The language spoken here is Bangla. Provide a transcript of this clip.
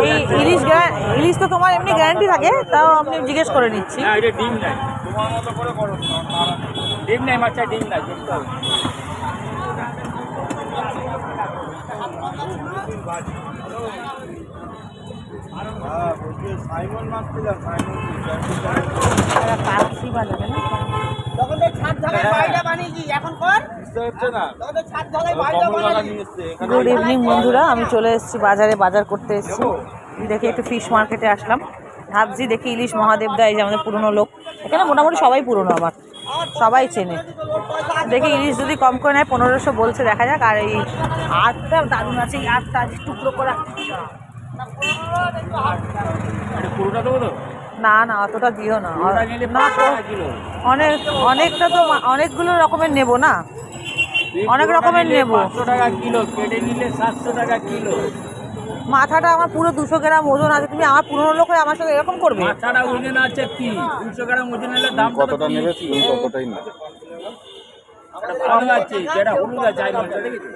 এই ইলিশ তো তোমার এমনি গ্যারান্টি থাকে, তাও আমি জিজ্ঞেস করে নিচ্ছি। ডিম নাই, তোমার মতো করে করো, ডিম নাই মাছটা, ডিম নাই। গুড ইভিনিং বন্ধুরা, আমি চলে এসেছি বাজারে, বাজার করতে এসেছি। দেখি একটু ফিশ মার্কেটে আসলাম, ভাবছি দেখি ইলিশ মহাদেব দা, এই যে আমাদের পুরনো লোক, এখানে মোটামুটি সবাই পুরনো, আমার সবাই চেনে। দেখি ইলিশ যদি কম করে নেয়, 1500 বলছে, দেখা যাক। আর এই আটটা দারুণ আছে, এই আটটা টুকরো করা। না না, অতটা দিও না, অনেকটা তো, অনেকগুলো রকমের নেবো না, অনেক রকমের নেবো। 500 টাকা কিলো, কেটে নিলে 700 টাকা কিলো। মাথাটা আমার পুরো 200 গ্রাম ওজন আছে, তুমি আমার পুরনো লোক হয়ে আমার সাথে এরকম করবে? মাথাটা ওজন আছে কি, 200 গ্রাম ওজন হলে দাম কতটা নেবে? ততটাই না, ভালো আছে যেটা হলুদ আছে, দেখেছো?